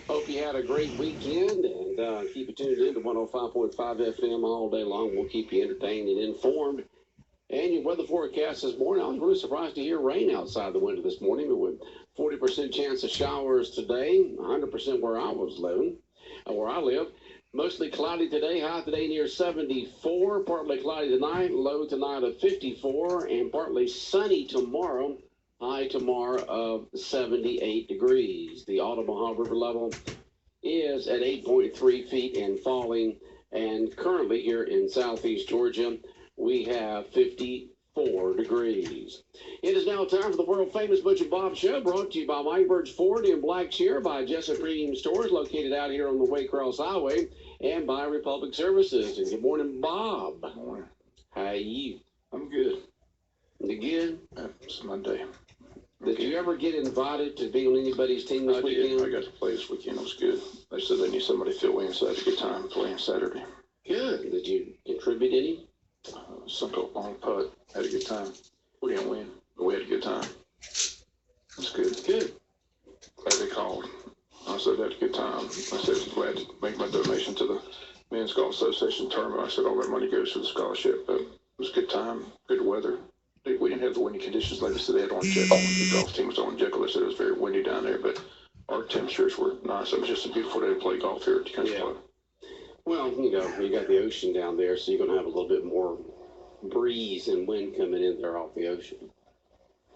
Hope you had a great weekend, and keep it tuned in to 105.5 FM all day long. We'll keep you entertained and informed. And your weather forecast this morning, I was really surprised to hear rain outside the window this morning, but with 40% chance of showers today, 100% where I was living, where I live. Mostly cloudy today, high today near 74, partly cloudy tonight, low tonight of 54, and partly sunny tomorrow, high tomorrow of 78 degrees. The Ottawa River level is at 8.3 feet and falling, and currently here in southeast Georgia, we have 54 degrees. It is now time for the world-famous Butch and Bob Show, brought to you by Mike Birch Ford in Blackshear, by Jessup Premium Stores, located out here on the Waycross Highway, and by Republic Services. And good morning, Bob. Good morning. How are you? I'm good. You good? It's Monday. Did you ever get invited to be on anybody's team this weekend? I got to play this weekend. It was good. They said they need somebody to fill in, so I had a good time playing Saturday. Good. Did you contribute any? Sunk up long putt. Had a good time. We didn't win, but we had a good time. It's good. Good. Glad they called. I said I had a good time. I said glad to make my donation to the Men's Golf Association tournament. I said all that money goes to the scholarship, but it was a good time, good weather. We didn't have the windy conditions like they said they had on Jekyll. The golf team was on Jekyll. They said it was very windy down there, but our temperatures were nice. It was just a beautiful day to play golf here at the country club. Well, you got the ocean down there, so you're going to have a little bit more breeze and wind coming in there off the ocean.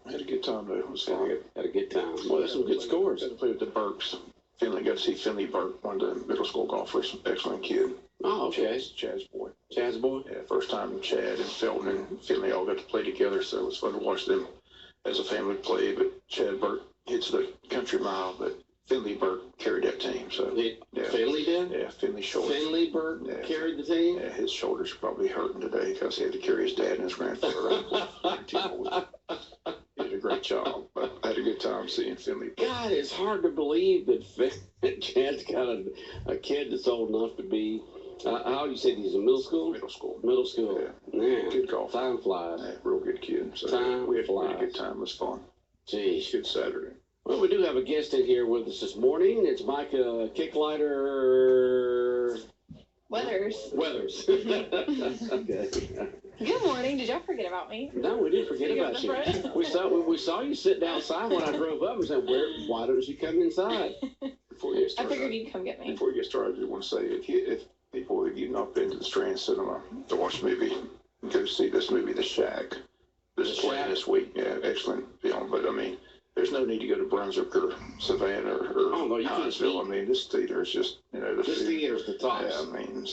I had a good time, though. It was fun. Had a good time. Well, there's some good scores. Got to play with the Burks. Finley, got to see Finley Burke, one of the middle school golfers. Excellent kid. Oh, okay. Chad's boy. Chad's boy? Yeah, first time Chad and Felton and Finley all got to play together, so it was fun to watch them as a family play. But Chad Burke hits the country mile, but Finley Burke carried that team. So Finley did? Yeah, Finley's shoulders. Finley Burke carried the team? Yeah, his shoulders are probably hurting today because he had to carry his dad and his grandfather around. He did a great job, but I had a good time seeing Finley. God, it's hard to believe that Chad's got a kid that's old enough to be. How do you say he's in middle school? Middle school. Middle school. Yeah. Man, good golf. Time flies. Yeah, real good kid. So we had a good time. It was fun. Geez. Good Saturday. Well, we do have a guest in here with us this morning. It's Micah Kicklighter Weathers. Okay. Good morning. Did y'all forget about me? No, we didn't forget about you. We saw you sitting outside when I drove up and said, why don't you come inside? I figured you'd come get me. Before you get started, I just want to say, if you've not been to the Strand Cinema to watch a movie, go see this movie, The Shack. This is playing this week. Yeah, excellent film. But, I mean, there's no need to go to Brunswick or Savannah or Hinesville. I mean, this theater is just, this theater's the top. Yeah, I mean,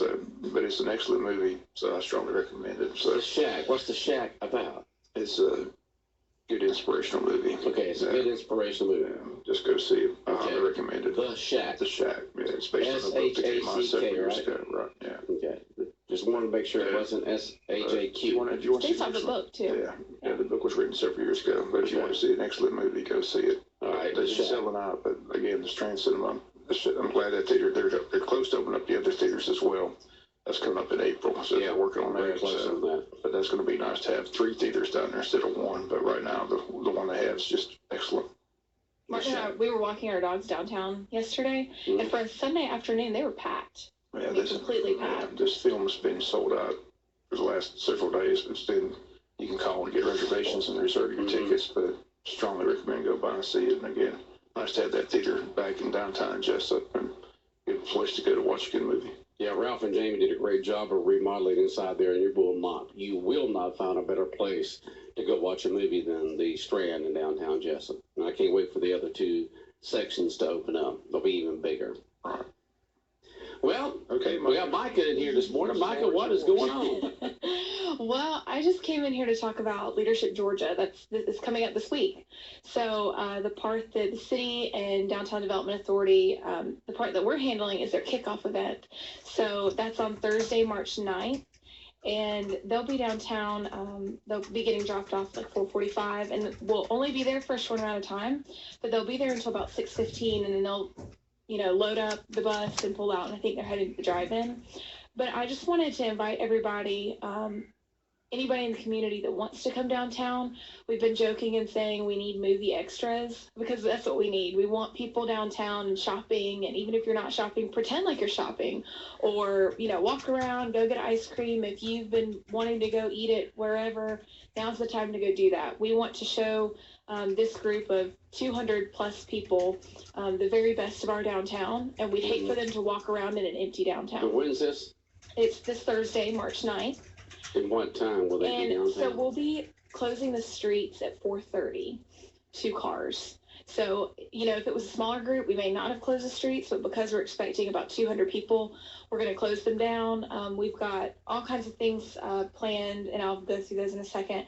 but it's an excellent movie, so I strongly recommend it. So The Shack. What's The Shack about? It's a good inspirational movie. Okay, it's a good inspirational movie. Yeah, just go see it. I highly recommend it. The Shack. The Shack. Yeah, it's based on a book that came out several years ago. Right. Yeah. Okay. Just wanted to make sure it wasn't S-H-A-Q. If you want to see based on the book too. Yeah, the book was written several years ago. But if you want to see an excellent movie, go see it. All right. They're just selling out. But again, the Strand Cinema. I'm glad that theater. They're close to open up the other theaters as well. That's coming up in April, so they're working on that. Very close on that. But that's going to be nice to have 3 theaters down there instead of 1. But right now, the one they have is just excellent. Mark and I, we were walking our dogs downtown yesterday, and for a Sunday afternoon, they were packed. Yeah, completely packed. This film has been sold out for the last several days. You can call and get reservations and reserve your tickets, but strongly recommend go by and see it. And again, nice to have that theater back in downtown Jessup and good place to go to watch a good movie. Yeah, Ralph and Jamie did a great job of remodeling inside there, and you will not find a better place to go watch a movie than the Strand in downtown Jessup. And I can't wait for the other 2 sections to open up. They'll be even bigger. All right. Well, okay, we got Micah in here this morning. Micah, what is going on? Well, I just came in here to talk about Leadership Georgia. That's coming up this week. So the part that the city and Downtown Development Authority, the part that we're handling is their kickoff event. So that's on Thursday, March 9th. And they'll be downtown. They'll be getting dropped off like 4:45, and we'll only be there for a short amount of time. But they'll be there until about 6:15, and then they'll load up the bus and pull out, and I think they're headed to the drive-in. But I just wanted to invite everybody anybody in the community that wants to come downtown. We've been joking and saying we need movie extras because that's what we need. We want people downtown and shopping, and even if you're not shopping, pretend like you're shopping, or walk around, go get ice cream. If you've been wanting to go eat it wherever, now's the time to go do that. We want to show this group of 200 plus people the very best of our downtown, and we'd hate for them to walk around in an empty downtown. So when's this? It's this Thursday, March 9th. And what time will they be downtown? So we'll be closing the streets at 4:30 to cars. So, if it was a smaller group, we may not have closed the streets, but because we're expecting about 200 people, we're going to close them down. We've got all kinds of things planned, and I'll go through those in a second.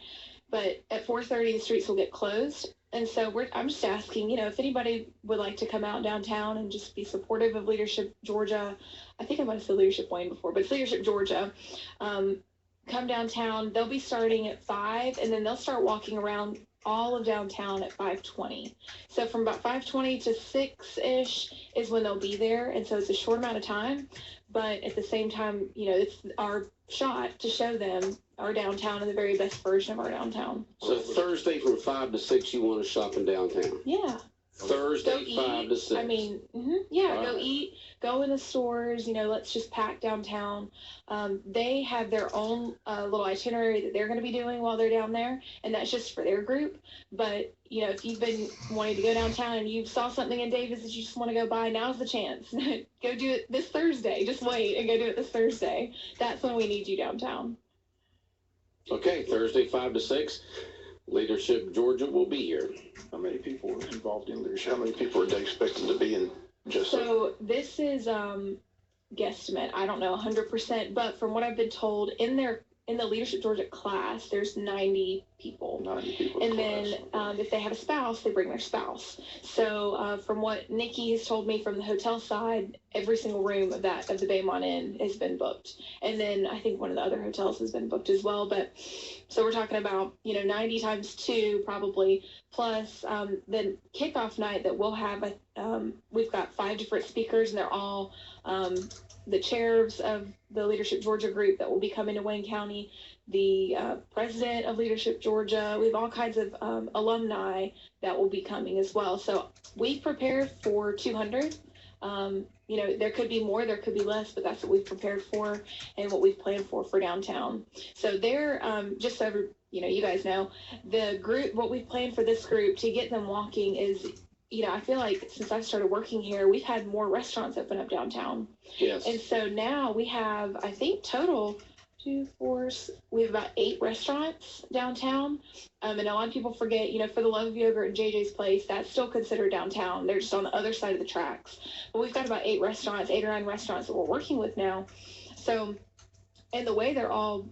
But at 4:30, the streets will get closed. And so I'm just asking, if anybody would like to come out downtown and just be supportive of Leadership Georgia. I think I might have said Leadership Wayne before, but it's Leadership Georgia. Come downtown. They'll be starting at 5, and then they'll start walking around all of downtown at 5:20. So from about 5:20 to 6-ish is when they'll be there, and so it's a short amount of time. But at the same time, it's our shot to show them our downtown and the very best version of our downtown. So Thursday from 5 to 6, you want to shop in downtown? Yeah. Thursday, 5 to 6. I mean, yeah, All go right. eat, go in the stores, let's just pack downtown. They have their own little itinerary that they're going to be doing while they're down there, and that's just for their group. But, if you've been wanting to go downtown and you saw something in Davis that you just want to go buy, now's the chance. Go do it this Thursday. Just wait and go do it this Thursday. That's when we need you downtown. Okay, Thursday, 5 to 6. Leadership Georgia will be here. How many people are involved in leadership? How many people are they expecting to be in Jessup? So this is guesstimate. I don't know 100%, but from what I've been told, in the Leadership Georgia class, there's 90 people. 90 people. And then if they have a spouse, they bring their spouse. So from what Nikki has told me from the hotel side, every single room of the Baymont Inn has been booked. And then I think one of the other hotels has been booked as well. But so we're talking about, 90 times 2 probably, plus the kickoff night that we'll have. We've got 5 different speakers, and they're all the chairs of the Leadership Georgia group that will be coming to Wayne County, the president of Leadership Georgia. We have all kinds of alumni that will be coming as well. So we've prepared for 200. There could be more, there could be less, but that's what we've prepared for and what we've planned for downtown. So they're, just so you guys know, the group, what we've planned for this group to get them walking is, I feel like since I've started working here, we've had more restaurants open up downtown. Yes. And so now we have, I think, total 2, 4, we have about 8 restaurants downtown. And a lot of people forget, For the Love of Yogurt and JJ's Place, that's still considered downtown. They're just on the other side of the tracks. But we've got about 8 or 9 restaurants that we're working with now. So, and the way they're all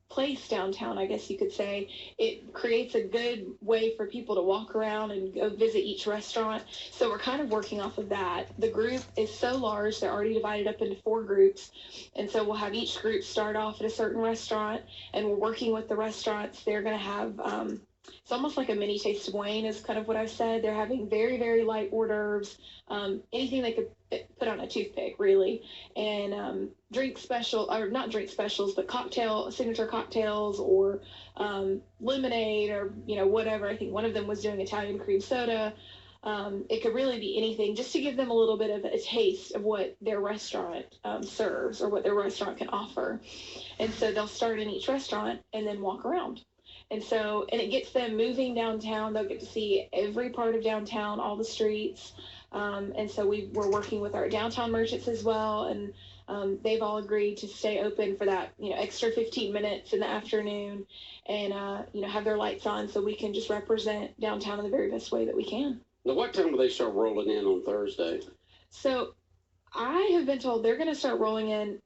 placed downtown, I guess you could say, it creates a good way for people to walk around and go visit each restaurant. So we're kind of working off of that. The group is so large, they're already divided up into 4 groups. And so we'll have each group start off at a certain restaurant, and we're working with the restaurants. They're going to have, it's almost like a mini taste of Wayne is kind of what I've said. They're having very, very light hors d'oeuvres, anything they could put on a toothpick, really. And drink special, or not drink specials, but signature cocktails, or lemonade, or, whatever. I think one of them was doing Italian cream soda. It could really be anything, just to give them a little bit of a taste of what their restaurant serves, or what their restaurant can offer. And so they'll start in each restaurant and then walk around. And it gets them moving downtown. They'll get to see every part of downtown, all the streets. And so we're working with our downtown merchants as well. And they've all agreed to stay open for that, extra 15 minutes in the afternoon, and, have their lights on so we can just represent downtown in the very best way that we can. Now, what time will they start rolling in on Thursday? So I have been told they're going to start rolling in,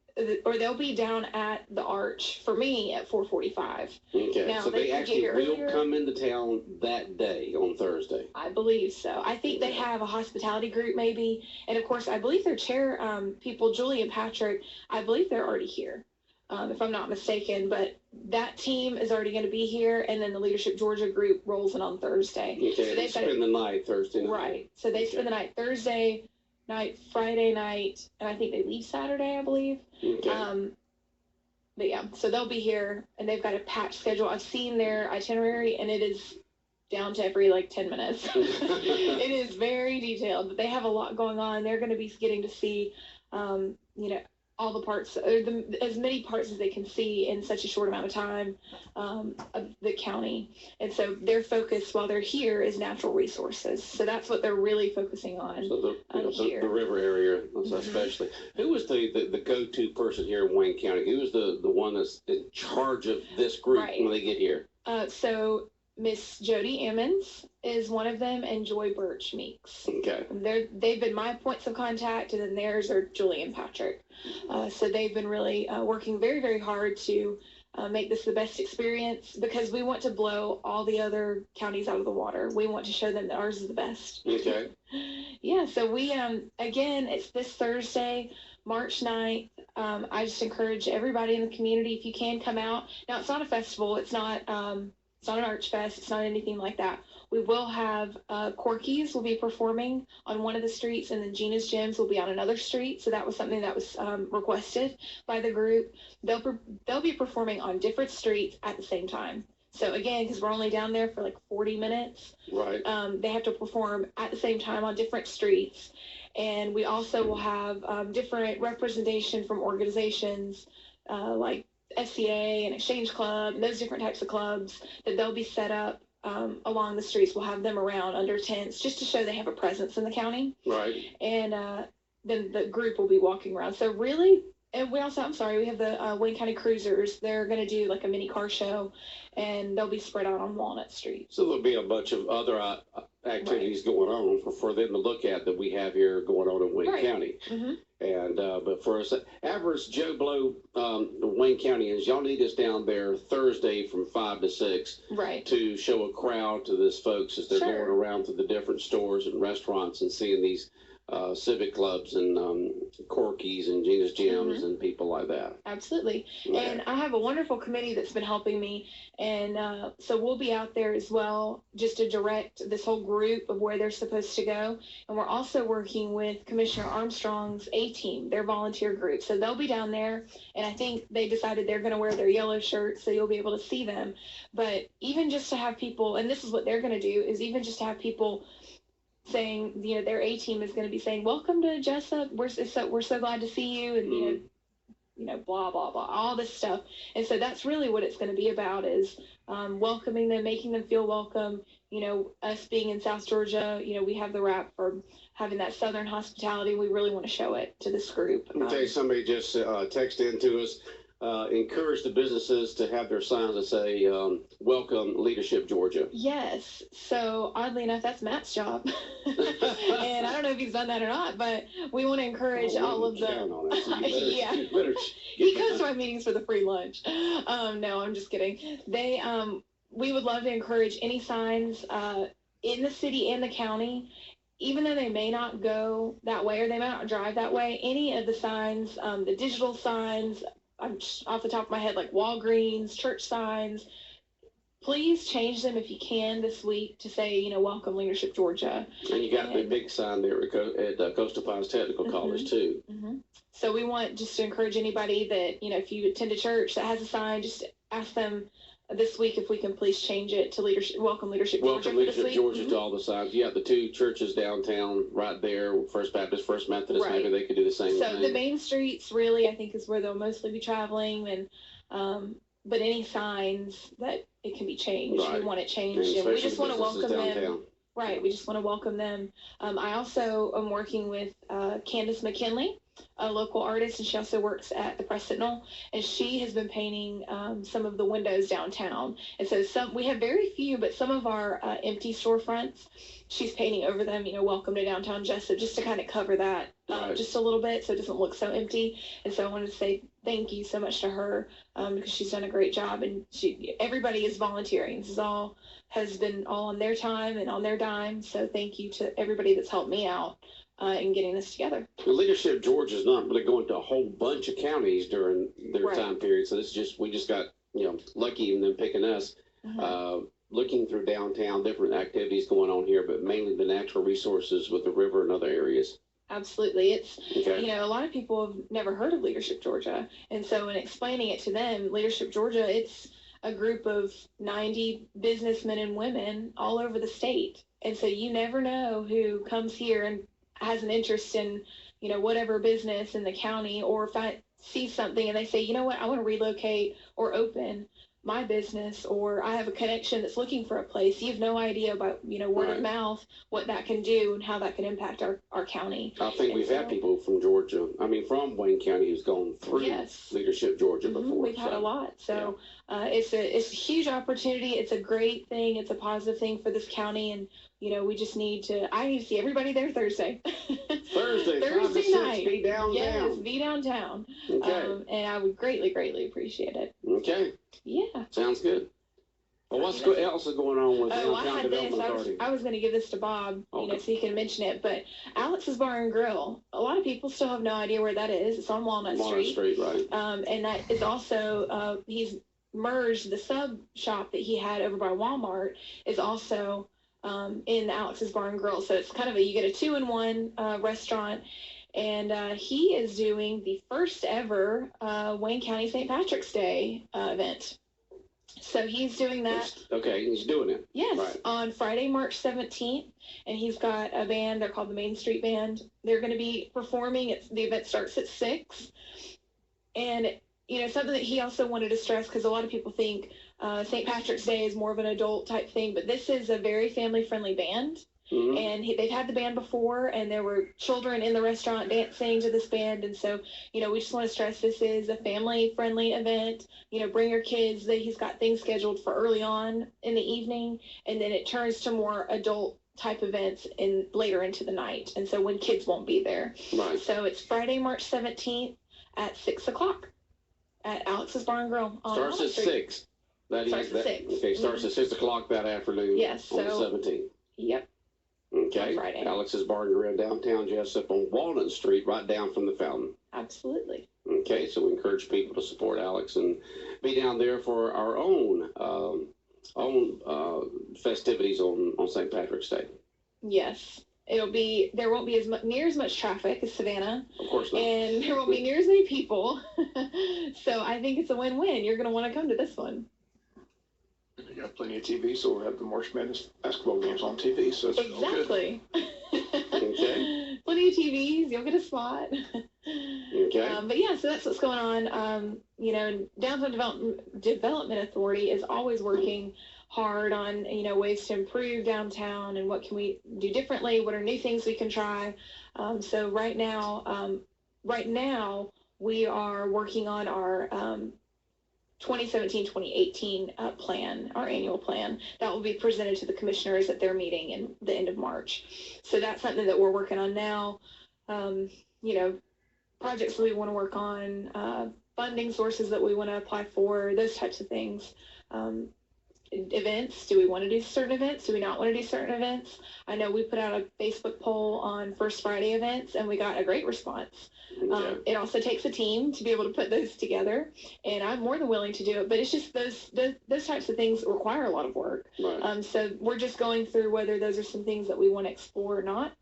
or they'll be down at the Arch for me at 4:45. Okay, Now, so they they could actually get will earlier. come into town that day on Thursday. I believe so. I think they have a hospitality group maybe. And of course, I believe their chair people, Julie and Patrick, I believe they're already here, if I'm not mistaken. But that team is already going to be here. And then the Leadership Georgia group rolls in on Thursday. Okay, So they they've got spend the night Thursday night. Right. So they spend the night Thursday night, Friday night, and I think they leave Saturday, I believe. Okay. but yeah, so they'll be here, and they've got a packed schedule. I've seen their itinerary, and it is down to every like 10 minutes. It is very detailed, but they have a lot going on. They're going to be getting to see, all the parts, or as many parts as they can see in such a short amount of time, of the county. And so their focus while they're here is natural resources. So that's what they're really focusing on. So here. The river area, especially. Who was the go-to person here in Wayne County? Who was the one that's in charge of this group when they get here? So Miss Jody Emmons is one of them, and Joy Birch Meeks. Okay. They've been my points of contact, and then theirs are Julie and Patrick. So they've been really working very, very hard to make this the best experience, because we want to blow all the other counties out of the water. We want to show them that ours is the best. Okay. Yeah, so we, again, it's this Thursday, March 9th. I just encourage everybody in the community, if you can, come out. Now, it's not a festival. It's not an Arch Fest. It's not anything like that. We will have Corky's will be performing on one of the streets, and then Gina's Gems will be on another street. So that was something that was requested by the group. They'll be performing on different streets at the same time. So again, because we're only down there for like 40 minutes, right? They have to perform at the same time on different streets. And we also will have different representation from organizations like SCA and Exchange Club, and those different types of clubs that they'll be set up along the streets. We'll have them around under tents just to show they have a presence in the county. Right. And then the group will be walking around. So really, and we also, we have the Wayne County Cruisers. They're going to do like a mini car show, and they'll be spread out on Walnut Street. So there'll be a bunch of other activities going on for them to look at that we have here going on in Wayne County. Mm-hmm. And but for us, average Joe Blow Wayne Countyans, y'all need us down there Thursday from 5 to 6, right, to show a crowd to this folks as they're going around to the different stores and restaurants and seeing these civic clubs and Corky's and Gina's Gems and people like that. Absolutely. Yeah. And I have a wonderful committee that's been helping me, and so we'll be out there as well just to direct this whole group of where they're supposed to go. And we're also working with Commissioner Armstrong's A-Team, their volunteer group. So they'll be down there, and I think they decided they're going to wear their yellow shirts, so you'll be able to see them. But even just to have people, and this is what they're going to do, is even just to have people saying, their A-Team is going to be saying, "Welcome to Jessup. We're so glad to see you," and blah blah blah, all this stuff. And so that's really what it's going to be about, is welcoming them, making them feel welcome. Us being in South Georgia, we have the rap for having that Southern hospitality. We really want to show it to this group. Okay, somebody just texted into us. Encourage the businesses to have their signs that say "Welcome Leadership Georgia." Yes. So oddly enough, that's Matt's job, and I don't know if he's done that or not, but we want to encourage all of the. He comes to my meetings for the free lunch. No, I'm just kidding. We would love to encourage any signs in the city and the county, even though they may not go that way or they may not drive that way. Any of the signs, the digital signs. I'm just off the top of my head, like Walgreens, church signs. Please change them if you can this week to say, "Welcome Leadership Georgia." And you got the big sign there at Coastal Pines Technical College too. Mm-hmm. So we want just to encourage anybody that, if you attend a church that has a sign, just ask them this week if we can please change it to Welcome Leadership Georgia. Welcome Leadership Georgia to all the signs. You have the two churches downtown right there, First Baptist, First Methodist. Maybe they could do the same thing. So the main streets really, I think, is where they'll mostly be traveling, and but any signs that it can be changed, we want it changed, and we just want to welcome them. Right, we just want to welcome them. I also am working with Candace McKinley, a local artist, and she also works at the Press Sentinel, and she has been painting some of the windows downtown. And so we have very few, but some of our empty storefronts, she's painting over them, "Welcome to Downtown Jessup," just to kind of cover that just a little bit so it doesn't look so empty. And so I wanted to say thank you so much to her because she's done a great job, and everybody is volunteering. This has been all on their time and on their dime. So thank you to everybody that's helped me out in getting this together. Leadership Georgia is not really going to a whole bunch of counties during their time period. So we just got lucky in them picking us. Looking through downtown, different activities going on here, but mainly the natural resources with the river and other areas. Absolutely. It's, Okay. a lot of people have never heard of Leadership Georgia. And so in explaining it to them, Leadership Georgia, it's a group of 90 businessmen and women all over the state. And so you never know who comes here and has an interest in, whatever business in the county, or if I see something and they say, you know what, I want to relocate or open my business, or I have a connection that's looking for a place. You have no idea about, word of mouth, what that can do and how that can impact our county. I think we've had people from Georgia, from Wayne County, who's gone through Leadership Georgia before. We've had a lot. So it's a huge opportunity. It's a great thing. It's a positive thing for this county. And, we just I need to see everybody there Thursday. Thursday night. Be downtown. Yes, be downtown. Okay. And I would greatly, greatly appreciate it. Okay. Yeah. Sounds good. Well, what else is going on with Downtown Development Authority? I was going to give this to Bob, so he can mention it. But Alex's Bar and Grill, a lot of people still have no idea where that is. It's on Walnut Street. Right. And that is also, he's merged the sub shop that he had over by Walmart is also in Alex's Bar and Grill. So it's kind of you get a 2-in-1 restaurant. And he is doing the first ever Wayne County St. Patrick's Day event. So he's doing that. Okay, he's doing it. Yes, right. On Friday, March 17th. And he's got a band. They're called the Main Street Band. They're going to be performing. The event starts at 6. And, something that he also wanted to stress, because a lot of people think St. Patrick's Day is more of an adult type thing, but this is a very family-friendly band. Mm-hmm. And they've had the band before, and there were children in the restaurant dancing to this band. And so, we just want to stress this is a family-friendly event. Bring your kids. He's got things scheduled for early on in the evening, and then it turns to more adult type events later into the night. And so when kids won't be there. Right. So it's Friday, March 17th at 6 o'clock at Alex's Bar and Grill. Starts at 6. Starts at 6. Okay, starts at 6 o'clock that afternoon. Yes. On the 17th. Yep. Okay. Friday. Alex's Bar and Grill, downtown Jessup on Walnut Street, right down from the fountain. Absolutely. Okay, so we encourage people to support Alex and be down there for our own festivities on St. Patrick's Day. Yes. There won't be near as much traffic as Savannah. Of course not. And there won't be near as many people. So I think it's a win-win. You're going to want to come to this one. You got plenty of TV, so we'll have the March Madness basketball games on TV. So it's exactly. Okay. Plenty of TVs. You'll get a spot. Okay. But yeah, so that's what's going on. Downtown Development Authority is always working hard on ways to improve downtown and what can we do differently. What are new things we can try? So right now we are working on our 2017-2018 plan, our annual plan, that will be presented to the commissioners at their meeting in the end of March. So that's something that we're working on now. Projects that we want to work on, funding sources that we want to apply for, those types of things. Events, do we want to do certain events? Do we not want to do certain events? I know we put out a Facebook poll on First Friday events, and we got a great response. Okay. It also takes a team to be able to put those together, and I'm more than willing to do it, but it's just those types of things require a lot of work. Right. So we're just going through whether those are some things that we want to explore or not,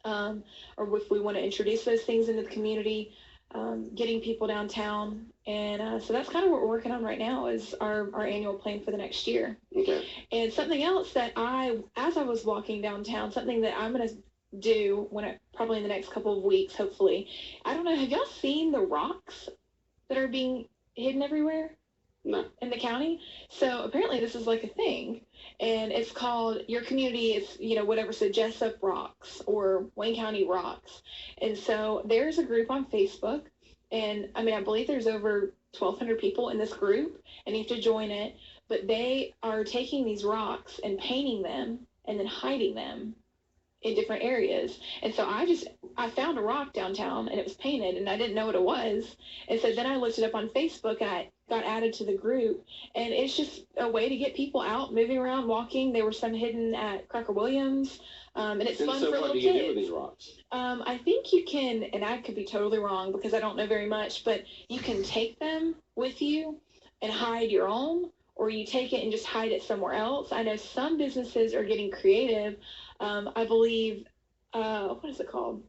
or if we want to introduce those things into the community, getting people downtown. And so that's kind of what we're working on right now is our annual plan for the next year. Okay. And something else that as I was walking downtown, something that I'm going to do probably in the next couple of weeks, hopefully. I don't know, have y'all seen the rocks that are being hidden everywhere? No. In the county? So apparently this is like a thing, and it's called, your community is, whatever, so Jessup Rocks or Wayne County Rocks. And so there's a group on Facebook, and I believe there's over 1,200 people in this group, and you have to join it, but they are taking these rocks and painting them and then hiding them in different areas. And so I found a rock downtown and it was painted and I didn't know what it was. And so then I looked it up on Facebook and I got added to the group, and it's just a way to get people out, moving around, walking. There were some hidden at Cracker Williams, and it's fun for little kids. So what do you do with these rocks? I think you can, and I could be totally wrong because I don't know very much, but you can take them with you and hide your own, or you take it and just hide it somewhere else. I know some businesses are getting creative. I believe, what is it called?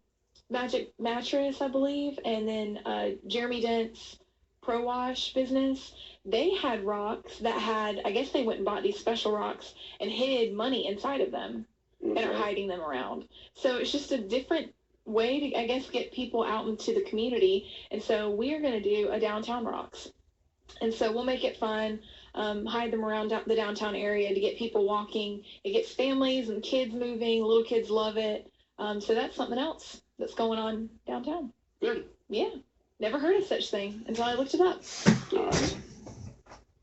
Magic Mattress, I believe, and then Jeremy Dent's Pro Wash business. They had rocks that had, I guess they went and bought these special rocks and hid money inside of them and are hiding them around. So it's just a different way to, I guess, get people out into the community. And so we are going to do a downtown rocks. And so we'll make it fun, hide them around the downtown area to get people walking. It gets families and kids moving. Little kids love it. So that's something else that's going on downtown. Good. Yeah. Never heard of such thing until I looked it up. All right.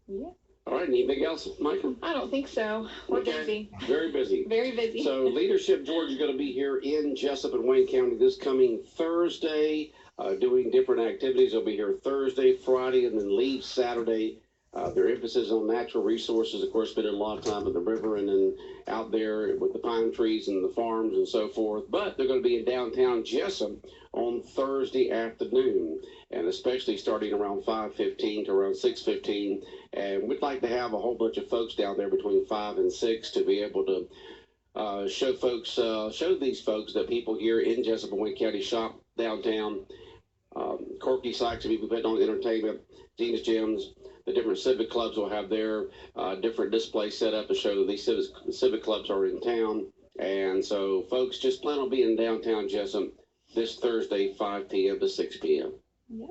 Yeah. All right. Anything else, Michael? I don't think so. We're busy. Very busy. Very busy. So Leadership Georgia is going to be here in Jessup and Wayne County this coming Thursday, doing different activities. They'll be here Thursday, Friday, and then leave Saturday. Their emphasis on natural resources, of course, spending a lot of time at the river and then out there with the pine trees and the farms and so forth. But they're going to be in downtown Jessup on Thursday afternoon, and especially starting around 5:15 to around 6:15. And we'd like to have a whole bunch of folks down there between 5 and 6 to be able to show these folks that people here in Jessup and Wayne County shop downtown. Corky Sykes will be putting on entertainment, Gina's Gyms. The different civic clubs will have their different displays set up to show that these civic clubs are in town. And so, folks, just plan on being in downtown Jessup this Thursday, 5 p.m. to 6 p.m. Yep.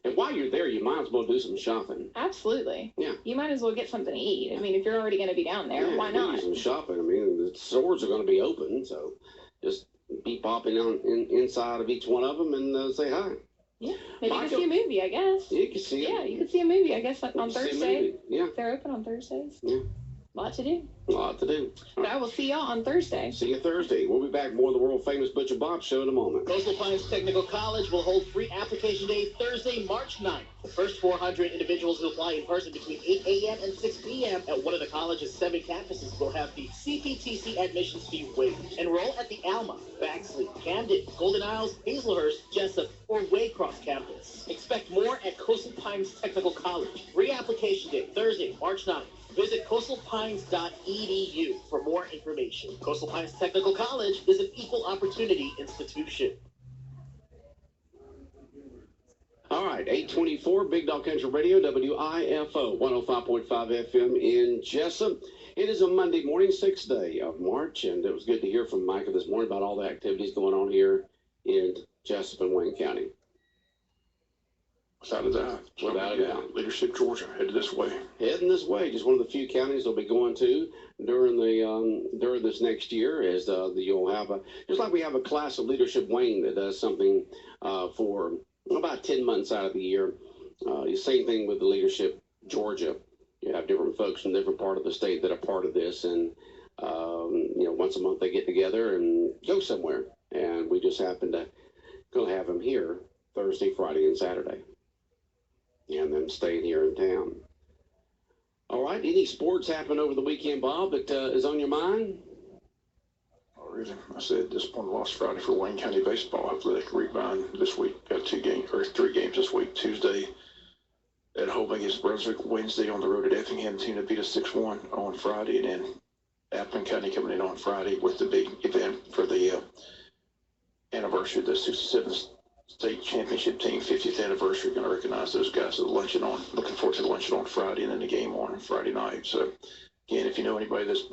And while you're there, you might as well do some shopping. Absolutely. Yeah. You might as well get something to eat. I mean, if you're already going to be down there, why not? Do some shopping. I mean, the stores are going to be open, so just be popping on inside of each one of them and say hi. Yeah, maybe you can see a movie, I guess. You can see it. Yeah, you can see a movie, I guess, on Thursday. Yeah. They're open on Thursdays. Yeah. A lot to do. A lot to do. But I will see y'all on Thursday. See you Thursday. We'll be back more of the world-famous Butch and Bob show in a moment. Coastal Pines Technical College will hold free application day Thursday, March 9th. The first 400 individuals who apply in person between 8 a.m. and 6 p.m. at one of the college's 7 campuses will have the CPTC admissions fee waived. Enroll at the Alma, Baxley, Camden, Golden Isles, Hazelhurst, Jessup, or Waycross campus. Expect more at Coastal Pines Technical College. Free application day Thursday, March 9th. Visit coastalpines.edu for more information. Coastal Pines Technical College is an equal opportunity institution. All right, 824 Big Dog Country Radio, WIFO 105.5 FM in Jessup. It is a Monday morning, 6th day of March, and it was good to hear from Micah this morning about all the activities going on here in Jessup and Wayne County. Without a doubt. Without a doubt. Leadership Georgia headed this way. Heading this way, just one of the few counties they'll be going to during this next year. Is you'll have just like we have a class of Leadership Wayne that does something for about 10 months out of the year. Same thing with the Leadership Georgia. You have different folks from different part of the state that are part of this, and once a month they get together and go somewhere. And we just happen to go have them here Thursday, Friday, and Saturday, and then staying here in town. All right, any sports happened over the weekend, Bob, that is on your mind? Oh, really? I said this one lost Friday for Wayne County baseball. Hopefully they can rebound this week. Got 3 games this week. Tuesday at home against Brunswick. Wednesday on the road at Effingham. Team that beat us 6-1 on Friday, and then Appleton County coming in on Friday with the big event for the anniversary of the 67th state championship team, 50th anniversary. Going to recognize those guys at the luncheon on. Looking forward to the luncheon on Friday, and then the game on Friday night. So again, if you know anybody that's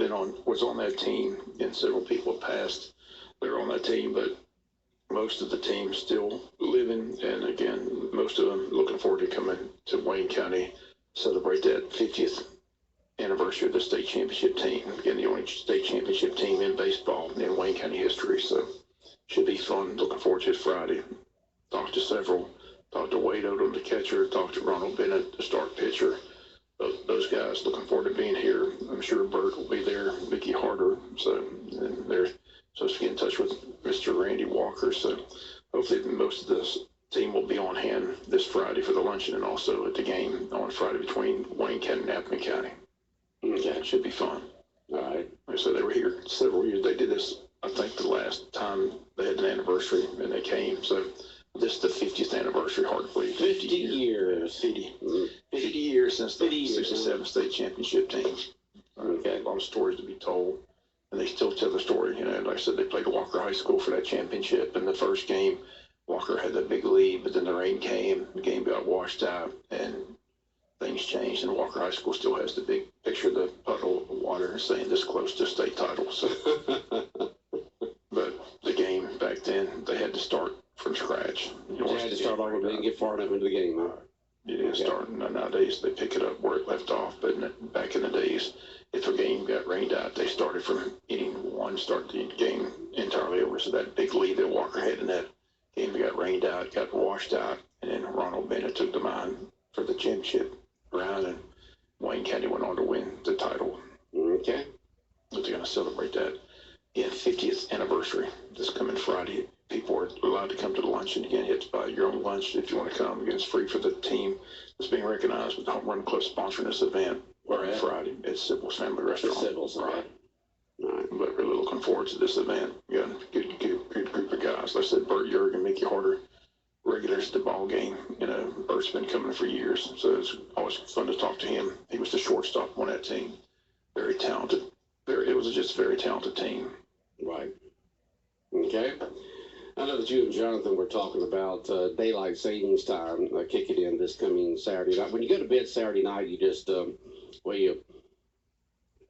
was on that team, and several people have passed, they're on that team, but most of the team still living, and again, most of them looking forward to coming to Wayne County, celebrate that 50th anniversary of the state championship team. Again, the only state championship team in baseball in Wayne County history, so should be fun. Looking forward to it Friday. Talked to several. Talked to Wade Odom, the catcher. Talked to Ronald Bennett, the start pitcher. Those guys looking forward to being here. I'm sure Bert will be there, Mickey Harder. So they're supposed to get in touch with Mr. Randy Walker. So hopefully most of this team will be on hand this Friday for the luncheon and also at the game on Friday between Wayne County and Appleton County. Yeah, it should be fun. All right. Like I said, they were here several years. They did this, I think, the last time they had an anniversary and they came. So this is the 50th anniversary, hard to believe. 50 years. 50 years since the 67th state championship team. Okay, a lot of stories to be told. and they still tell the story. Like I said, they played Walker High School for that championship. In the first game, Walker had that big lead, but then the rain came, the game got washed out, and things changed. And Walker High School still has the big picture of the puddle of water saying this close to state title. So, but the game back then, they had to start from scratch. You had to start over. They didn't get far enough into the game, huh? You didn't start. Nowadays, they pick it up where it left off. But back in the days, if a game got rained out, they started from inning one, start the game entirely over. So that big lead that Walker had in that game got rained out, got washed out, and then Ronald Bennett took the mind for the championship round, and Wayne County went on to win the title. Okay. But they're going to celebrate that in 50th anniversary this coming Friday. People are allowed to come to the luncheon. Again, you have to buy your own lunch if you want to come. Again, it's free for the team that's being recognized with the Home Run Club sponsoring this event on Friday at Sybil's Family Restaurant. Sybil's, right. All right. But really looking forward to this event. We got a good group of guys. Like I said, Bert Yerg and Mickey Harder, regulars at the ball game. Bert's been coming for years, so it's always fun to talk to him. He was the shortstop on that team. Very talented. It was just a very talented team. Right. Okay. I know that you and Jonathan were talking about daylight savings time kicking in this coming Saturday night. When you go to bed Saturday night, you just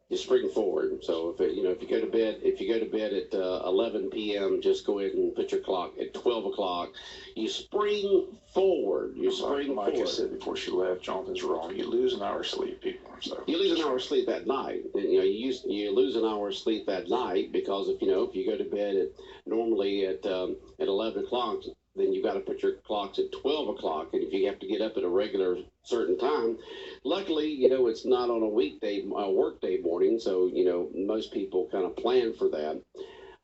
you spring forward. So if you go to bed at 11 p.m., just go ahead and put your clock at 12 o'clock. You spring forward. Like I said before she left, Jonathan's wrong. You lose an hour of sleep, people. So you lose an hour of sleep that night. You lose an hour of sleep that night because if you go to bed normally at 11 o'clock, then you got to put your clocks at 12 o'clock. And if you have to get up at a regular certain time, luckily, it's not on a workday morning. So, most people kind of plan for that.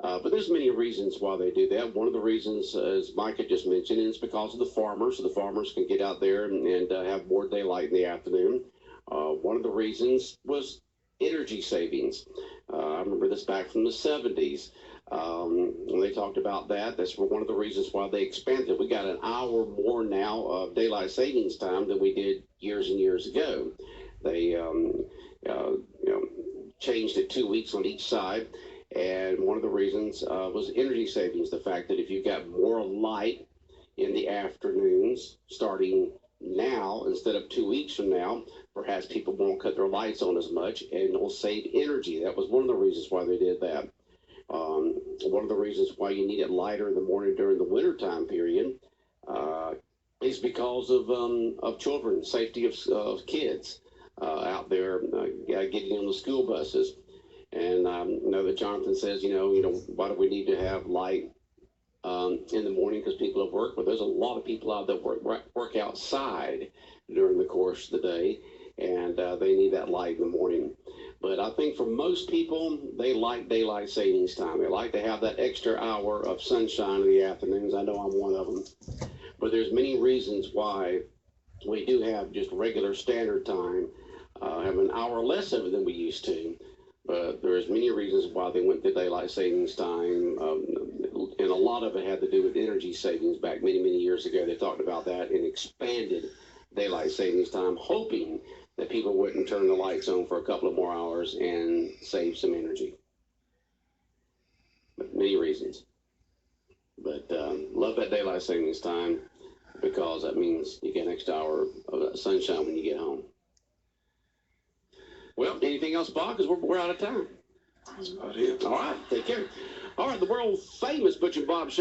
But there's many reasons why they do that. One of the reasons, as Mike had just mentioned, is because of the farmers. So the farmers can get out there and have more daylight in the afternoon. One of the reasons was energy savings. I remember this back from the 70s. When they talked about that, that's one of the reasons why they expanded. We got an hour more now of daylight savings time than we did years and years ago. They changed it 2 weeks on each side. And one of the reasons was energy savings, the fact that if you've got more light in the afternoons starting now instead of 2 weeks from now, perhaps people won't cut their lights on as much and it'll save energy. That was one of the reasons why they did that. One of the reasons why you need it lighter in the morning during the winter time period is because of children, safety of kids out there getting on the school buses. And I know that Jonathan says, why do we need to have light in the morning because people have work? But there's a lot of people out that work outside during the course of the day, and they need that light in the morning. But I think for most people, they like daylight savings time. They like to have that extra hour of sunshine in the afternoons. I know I'm one of them. But there's many reasons why we do have just regular standard time, have an hour less of it than we used to. But there's many reasons why they went to daylight savings time. And a lot of it had to do with energy savings back many, many years ago. They talked about that and expanded daylight savings time, hoping that people wouldn't turn the lights on for a couple of more hours and save some energy. But many reasons. But love that daylight savings time because that means you get an extra hour of sunshine when you get home. Well, anything else, Bob? Because we're out of time. That's about it. All right, take care. All right, the world famous Butch and Bob show.